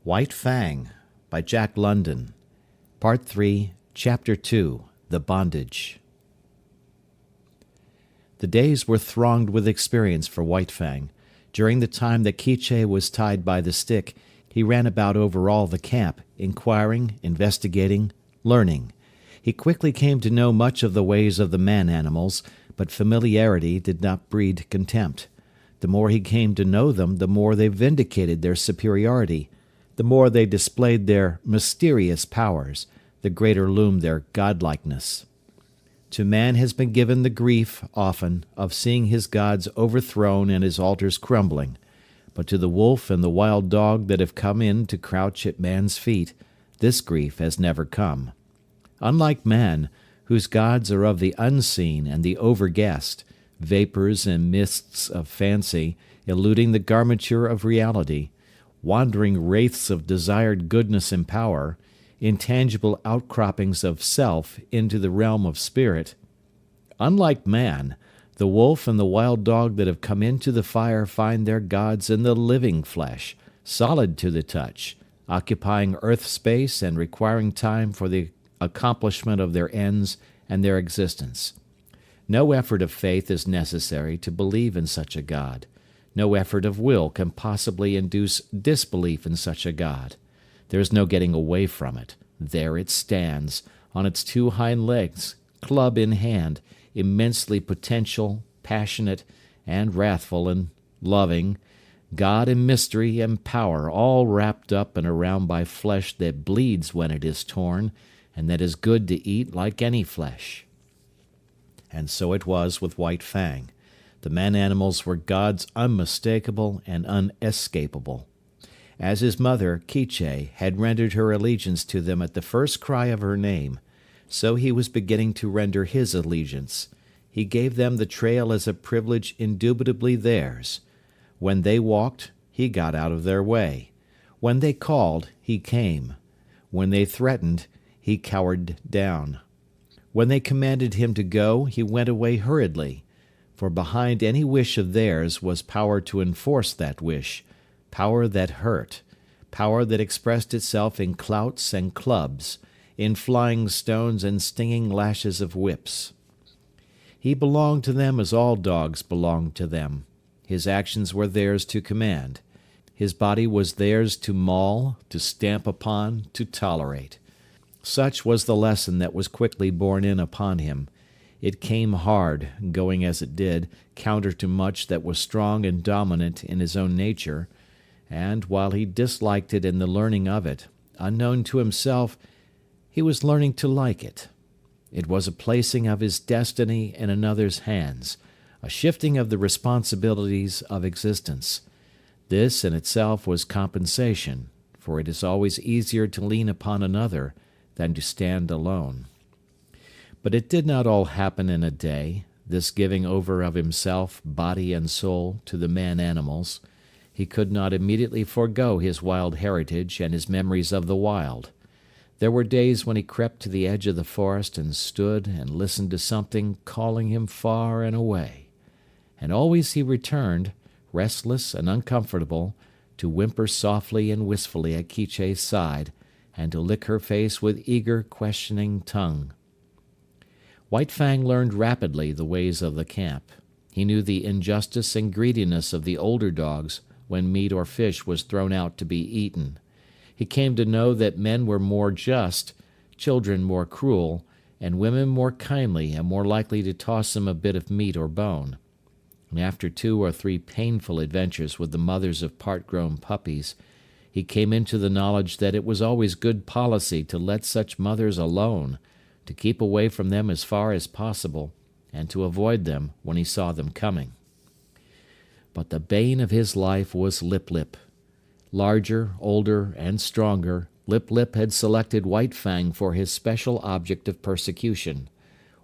White Fang by Jack London. Part 3, Chapter 2, The Bondage. The days were thronged with experience for White Fang. During the time that Quiche was tied by the stick, he ran about over all the camp, inquiring, investigating, learning. He quickly came to know much of the ways of the man-animals, but familiarity did not breed contempt. The more he came to know them, the more they vindicated their superiority. The more they displayed their mysterious powers, the greater loomed their godlikeness. To man has been given the grief, often, of seeing his gods overthrown and his altars crumbling, but to the wolf and the wild dog that have come in to crouch at man's feet, this grief has never come. Unlike man, whose gods are of the unseen and the overguessed, vapors and mists of fancy, eluding the garmenture of reality, wandering wraiths of desired goodness and power, intangible outcroppings of self into the realm of spirit. Unlike man, the wolf and the wild dog that have come into the fire find their gods in the living flesh, solid to the touch, occupying earth space and requiring time for the accomplishment of their ends and their existence. No effort of faith is necessary to believe in such a God. No effort of will can possibly induce disbelief in such a God. There is no getting away from it. There it stands, on its two hind legs, club in hand, immensely potential, passionate, and wrathful and loving, God and mystery and power, all wrapped up and around by flesh that bleeds when it is torn, and that is good to eat like any flesh. And so it was with White Fang. The man-animals were gods unmistakable and unescapable. As his mother, Quiche, had rendered her allegiance to them at the first cry of her name, so he was beginning to render his allegiance. He gave them the trail as a privilege indubitably theirs. When they walked, he got out of their way. When they called, he came. When they threatened, he cowered down. When they commanded him to go, he went away hurriedly. For behind any wish of theirs was power to enforce that wish, power that hurt, power that expressed itself in clouts and clubs, in flying stones and stinging lashes of whips. He belonged to them as all dogs belonged to them. His actions were theirs to command. His body was theirs to maul, to stamp upon, to tolerate. Such was the lesson that was quickly borne in upon him. It came hard, going as it did, counter to much that was strong and dominant in his own nature, and, while he disliked it in the learning of it, unknown to himself, he was learning to like it. It was a placing of his destiny in another's hands, a shifting of the responsibilities of existence. This in itself was compensation, for it is always easier to lean upon another than to stand alone. But it did not all happen in a day, this giving over of himself, body and soul, to the man-animals. He could not immediately forego his wild heritage and his memories of the wild. There were days when he crept to the edge of the forest and stood and listened to something calling him far and away. And always he returned, restless and uncomfortable, to whimper softly and wistfully at Quiche's side, and to lick her face with eager, questioning tongue. White Fang learned rapidly the ways of the camp. He knew the injustice and greediness of the older dogs when meat or fish was thrown out to be eaten. He came to know that men were more just, children more cruel, and women more kindly and more likely to toss him a bit of meat or bone. And after 2 or 3 painful adventures with the mothers of part-grown puppies, he came into the knowledge that it was always good policy to let such mothers alone, to keep away from them as far as possible, and to avoid them when he saw them coming. But the bane of his life was Lip-Lip. Larger, older, and stronger, Lip-Lip had selected White Fang for his special object of persecution.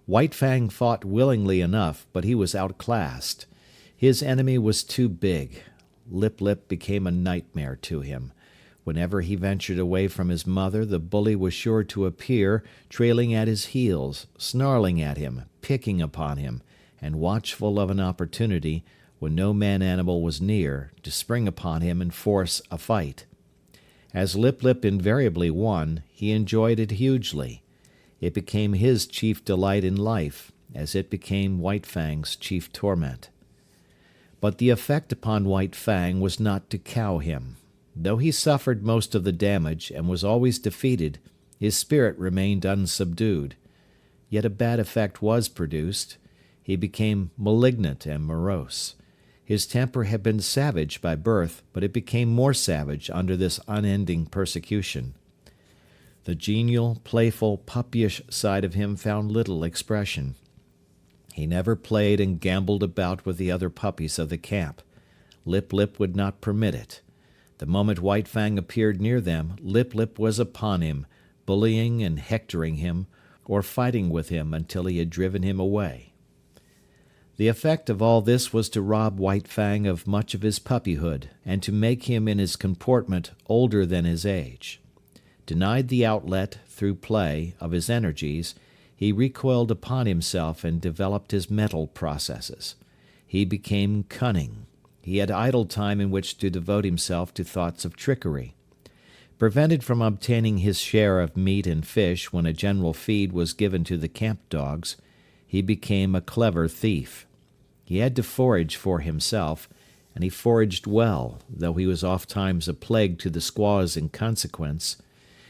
White Fang fought willingly enough, but he was outclassed. His enemy was too big. Lip-Lip became a nightmare to him. Whenever he ventured away from his mother, the bully was sure to appear, trailing at his heels, snarling at him, picking upon him, and watchful of an opportunity, when no man-animal was near, to spring upon him and force a fight. As Lip Lip invariably won, he enjoyed it hugely. It became his chief delight in life, as it became White Fang's chief torment. But the effect upon White Fang was not to cow him. Though he suffered most of the damage and was always defeated, his spirit remained unsubdued. Yet a bad effect was produced. He became malignant and morose. His temper had been savage by birth, but it became more savage under this unending persecution. The genial, playful, puppyish side of him found little expression. He never played and gambled about with the other puppies of the camp. Lip Lip would not permit it. The moment White Fang appeared near them, Lip Lip was upon him, bullying and hectoring him, or fighting with him until he had driven him away. The effect of all this was to rob White Fang of much of his puppyhood, and to make him in his comportment older than his age. Denied the outlet, through play, of his energies, he recoiled upon himself and developed his mental processes. He became cunning. He had idle time in which to devote himself to thoughts of trickery. Prevented from obtaining his share of meat and fish when a general feed was given to the camp dogs, he became a clever thief. He had to forage for himself, and he foraged well, though he was ofttimes a plague to the squaws in consequence.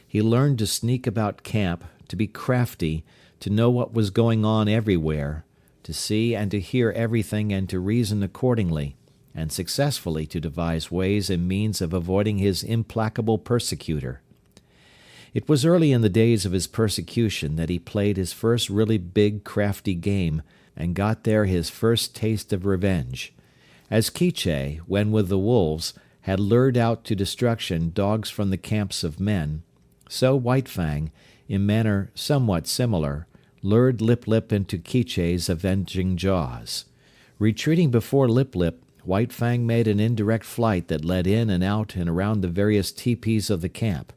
He learned to sneak about camp, to be crafty, to know what was going on everywhere, to see and to hear everything and to reason accordingly, and successfully to devise ways and means of avoiding his implacable persecutor. It was early in the days of his persecution that he played his first really big, crafty game, and got there his first taste of revenge. As Quiche, when with the wolves, had lured out to destruction dogs from the camps of men, so White Fang, in manner somewhat similar, lured Lip Lip into Quiche's avenging jaws. Retreating before Lip Lip, White Fang made an indirect flight that led in and out and around the various teepees of the camp.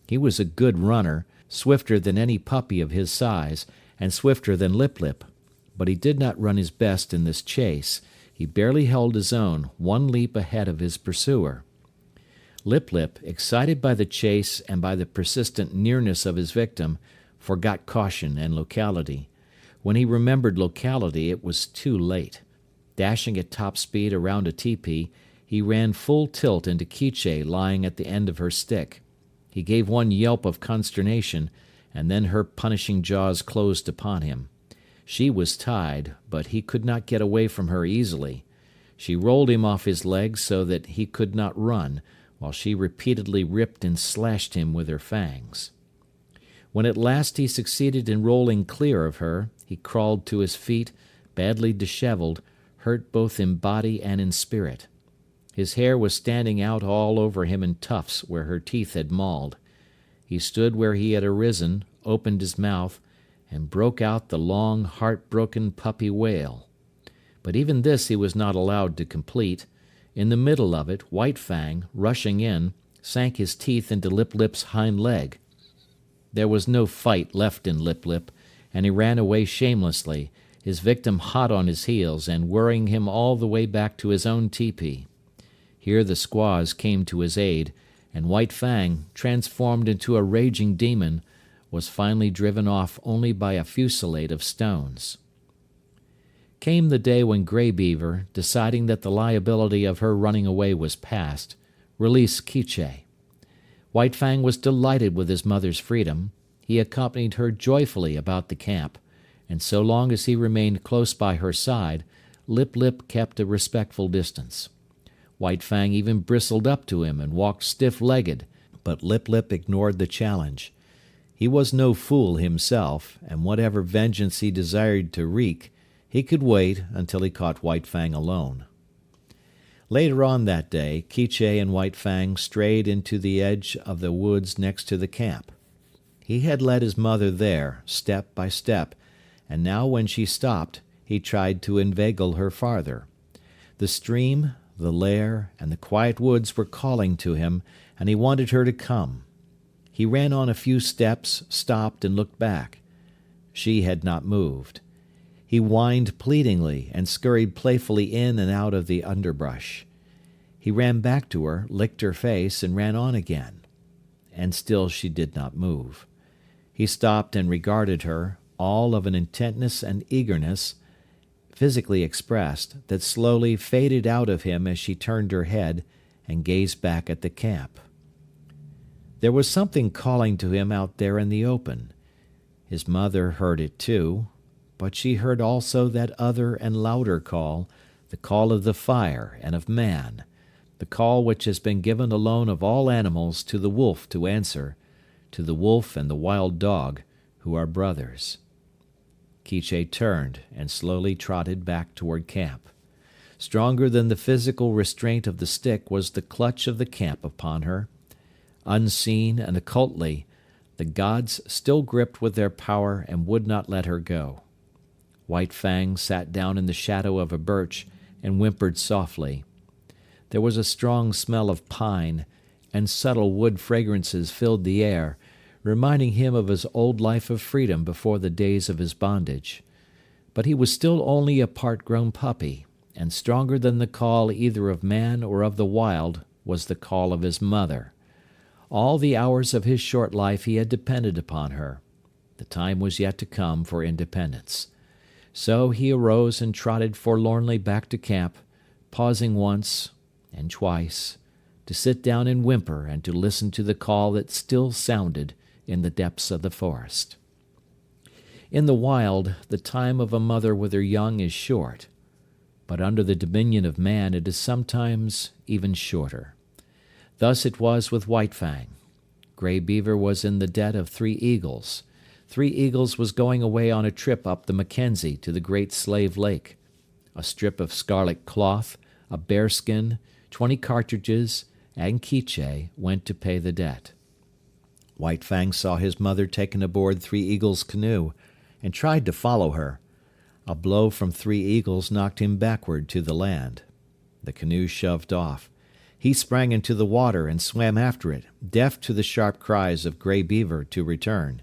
He was a good runner, swifter than any puppy of his size, and swifter than Lip Lip, but he did not run his best in this chase. He barely held his own, one leap ahead of his pursuer. Lip Lip, excited by the chase and by the persistent nearness of his victim, forgot caution and locality. When he remembered locality, it was too late. Dashing at top speed around a tepee, he ran full tilt into Quiche lying at the end of her stick. He gave one yelp of consternation, and then her punishing jaws closed upon him. She was tied, but he could not get away from her easily. She rolled him off his legs so that he could not run, while she repeatedly ripped and slashed him with her fangs. When at last he succeeded in rolling clear of her, he crawled to his feet, badly disheveled, hurt both in body and in spirit. His hair was standing out all over him in tufts where her teeth had mauled. He stood where he had arisen, opened his mouth, and broke out the long, heart-broken puppy wail. But even this he was not allowed to complete. In the middle of it, White Fang, rushing in, sank his teeth into Lip Lip's hind leg. There was no fight left in Lip Lip, and he ran away shamelessly, his victim hot on his heels and worrying him all the way back to his own tepee. Here the squaws came to his aid, and White Fang, transformed into a raging demon, was finally driven off only by a fusillade of stones. Came the day when Grey Beaver, deciding that the liability of her running away was past, released Quiche. White Fang was delighted with his mother's freedom. He accompanied her joyfully about the camp, and so long as he remained close by her side, Lip Lip kept a respectful distance. White Fang even bristled up to him and walked stiff-legged, but Lip Lip ignored the challenge. He was no fool himself, and whatever vengeance he desired to wreak, he could wait until he caught White Fang alone. Later on that day, Quiche and White Fang strayed into the edge of the woods next to the camp. He had led his mother there, step by step, and now when she stopped, he tried to inveigle her farther. The stream, the lair, and the quiet woods were calling to him, and he wanted her to come. He ran on a few steps, stopped, and looked back. She had not moved. He whined pleadingly and scurried playfully in and out of the underbrush. He ran back to her, licked her face, and ran on again. and still she did not move. He stopped and regarded her, all of an intentness and eagerness, physically expressed, that slowly faded out of him as she turned her head and gazed back at the camp. There was something calling to him out there in the open. His mother heard it too, but she heard also that other and louder call, the call of the fire and of man, the call which has been given alone of all animals to the wolf to answer, to the wolf and the wild dog, who are brothers. Quiche turned and slowly trotted back toward camp. Stronger than the physical restraint of the stick was the clutch of the camp upon her. Unseen and occultly, the gods still gripped with their power and would not let her go. White Fang sat down in the shadow of a birch and whimpered softly. There was a strong smell of pine, and subtle wood fragrances filled the air, reminding him of his old life of freedom before the days of his bondage. But he was still only a part-grown puppy, and stronger than the call either of man or of the wild was the call of his mother. All the hours of his short life he had depended upon her. The time was yet to come for independence. So he arose and trotted forlornly back to camp, pausing once and twice to sit down and whimper and to listen to the call that still sounded in the depths of the forest. In the wild, the time of a mother with her young is short, but under the dominion of man it is sometimes even shorter. Thus it was with White Fang. Grey Beaver was in the debt of 3 eagles. 3 Eagles was going away on a trip up the Mackenzie to the Great Slave Lake. A strip of scarlet cloth, a bearskin, 20 cartridges, and Quiche went to pay the debt. White Fang saw his mother taken aboard 3 Eagles' canoe, and tried to follow her. A blow from 3 Eagles knocked him backward to the land. The canoe shoved off. He sprang into the water and swam after it, deaf to the sharp cries of Grey Beaver to return.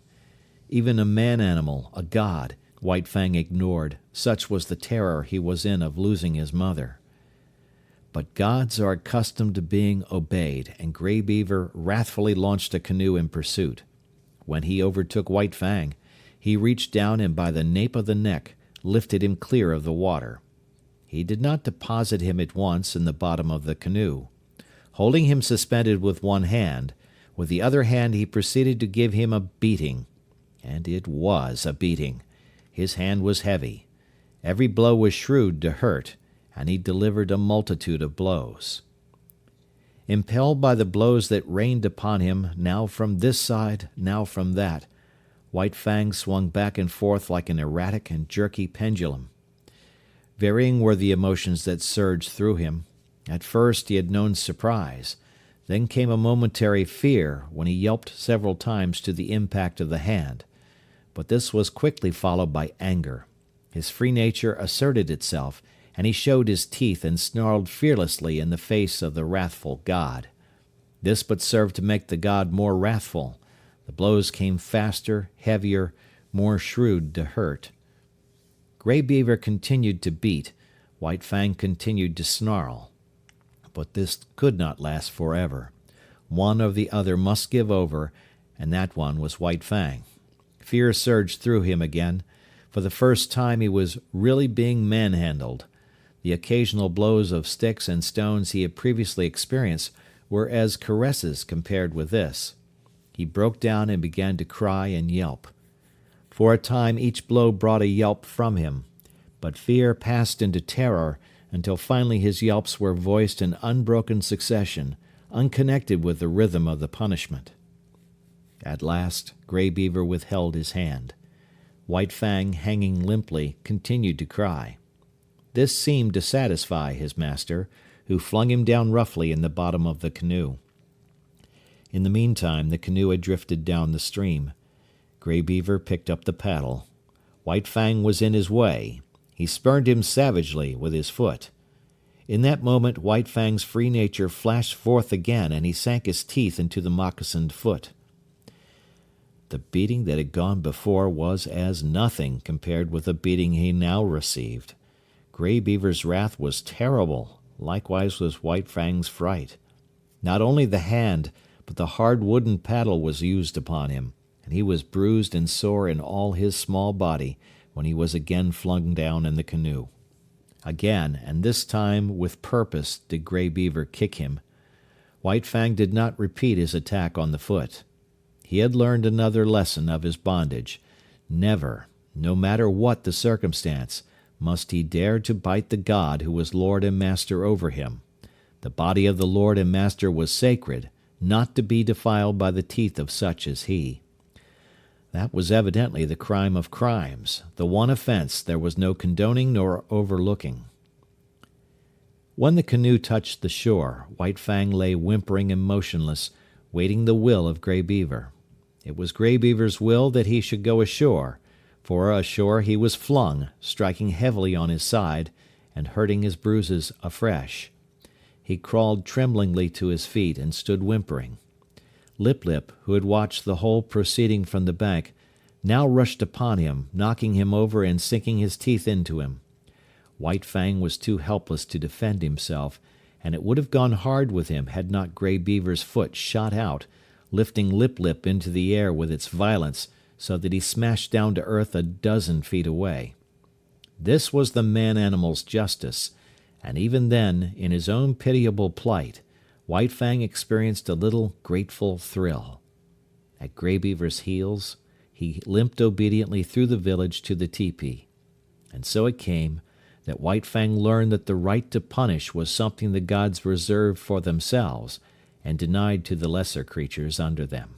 Even a man-animal, a god, White Fang ignored, such was the terror he was in of losing his mother. But gods are accustomed to being obeyed, and Grey Beaver wrathfully launched a canoe in pursuit. When he overtook White Fang, he reached down and by the nape of the neck lifted him clear of the water. He did not deposit him at once in the bottom of the canoe. Holding him suspended with one hand, with the other hand he proceeded to give him a beating. And it was a beating. His hand was heavy. Every blow was shrewd to hurt, and he delivered a multitude of blows. Impelled by the blows that rained upon him, now from this side, now from that, White Fang swung back and forth like an erratic and jerky pendulum. Varying were the emotions that surged through him. At first he had known surprise. Then came a momentary fear when he yelped several times to the impact of the hand. But this was quickly followed by anger. His free nature asserted itself, and he showed his teeth and snarled fearlessly in the face of the wrathful god. This but served to make the god more wrathful. The blows came faster, heavier, more shrewd to hurt. Grey Beaver continued to beat. White Fang continued to snarl. But this could not last forever. One or the other must give over, and that one was White Fang. Fear surged through him again. For the first time he was really being manhandled. The occasional blows of sticks and stones he had previously experienced were as caresses compared with this. He broke down and began to cry and yelp. For a time each blow brought a yelp from him, but fear passed into terror until finally his yelps were voiced in unbroken succession, unconnected with the rhythm of the punishment. At last Grey Beaver withheld his hand. White Fang, hanging limply, continued to cry. This seemed to satisfy his master, who flung him down roughly in the bottom of the canoe. In the meantime the canoe had drifted down the stream. Grey Beaver picked up the paddle. White Fang was in his way. He spurned him savagely with his foot. In that moment White Fang's free nature flashed forth again, and he sank his teeth into the moccasined foot. The beating that had gone before was as nothing compared with the beating he now received. Grey Beaver's wrath was terrible, likewise was White Fang's fright. Not only the hand, but the hard wooden paddle was used upon him, and he was bruised and sore in all his small body when he was again flung down in the canoe. Again, and this time with purpose, did Grey Beaver kick him. White Fang did not repeat his attack on the foot. He had learned another lesson of his bondage. Never, no matter what the circumstance, must he dare to bite the god who was lord and master over him. The body of the lord and master was sacred, not to be defiled by the teeth of such as he. That was evidently the crime of crimes, the one offense there was no condoning nor overlooking. When the canoe touched the shore, White Fang lay whimpering and motionless, waiting the will of Grey Beaver. It was Grey Beaver's will that he should go ashore, for ashore he was flung, striking heavily on his side, and hurting his bruises afresh. He crawled tremblingly to his feet and stood whimpering. Lip Lip, who had watched the whole proceeding from the bank, now rushed upon him, knocking him over and sinking his teeth into him. White Fang was too helpless to defend himself, and it would have gone hard with him had not Grey Beaver's foot shot out, lifting Lip Lip into the air with its violence, so that he smashed down to earth 12 feet away. This was the man-animal's justice, and even then, in his own pitiable plight, White Fang experienced a little grateful thrill. At Grey Beaver's heels, he limped obediently through the village to the tepee. And so it came that White Fang learned that the right to punish was something the gods reserved for themselves and denied to the lesser creatures under them.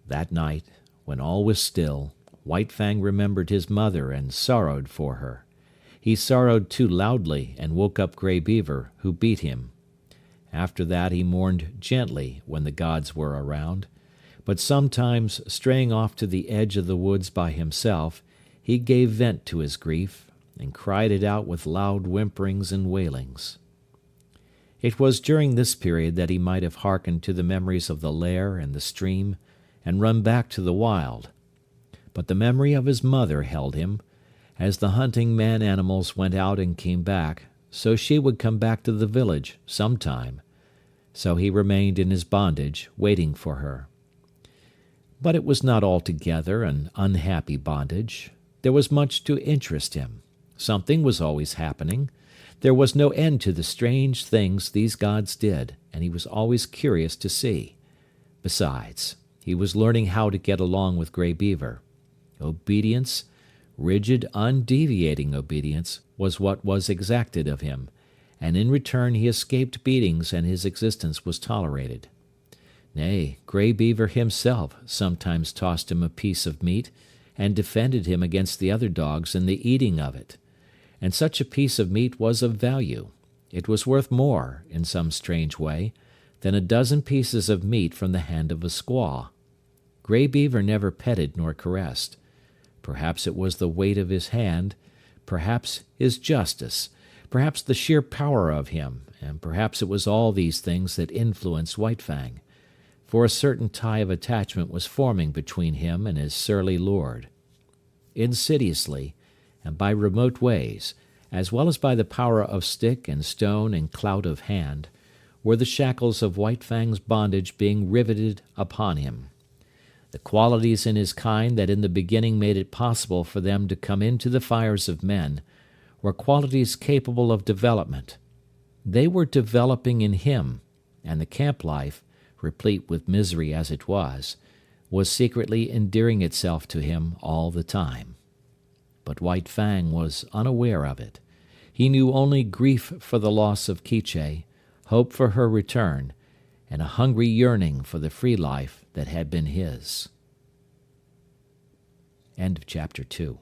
That night, when all was still, White Fang remembered his mother and sorrowed for her. He sorrowed too loudly and woke up Grey Beaver, who beat him. After that he mourned gently when the gods were around, but sometimes, straying off to the edge of the woods by himself, he gave vent to his grief and cried it out with loud whimperings and wailings. It was during this period that he might have hearkened to the memories of the lair and the stream, and run back to the wild. But the memory of his mother held him. As the hunting man-animals went out and came back, so she would come back to the village sometime. So he remained in his bondage, waiting for her. But it was not altogether an unhappy bondage. There was much to interest him. Something was always happening. There was no end to the strange things these gods did, and he was always curious to see. Besides, he was learning how to get along with Grey Beaver. Obedience, rigid, undeviating obedience, was what was exacted of him, and in return he escaped beatings and his existence was tolerated. Nay, Grey Beaver himself sometimes tossed him a piece of meat, and defended him against the other dogs in the eating of it. And such a piece of meat was of value. It was worth more, in some strange way, than 12 pieces of meat from the hand of a squaw. Grey Beaver never petted nor caressed. Perhaps it was the weight of his hand, perhaps his justice, perhaps the sheer power of him, and perhaps it was all these things that influenced White Fang, for a certain tie of attachment was forming between him and his surly lord. Insidiously, and by remote ways, as well as by the power of stick and stone and clout of hand, were the shackles of White Fang's bondage being riveted upon him. The qualities in his kind that in the beginning made it possible for them to come into the fires of men were qualities capable of development. They were developing in him, and the camp life, replete with misery as it was secretly endearing itself to him all the time. But White Fang was unaware of it. He knew only grief for the loss of Quiche, hope for her return, and a hungry yearning for the free life that had been his. End of chapter 2.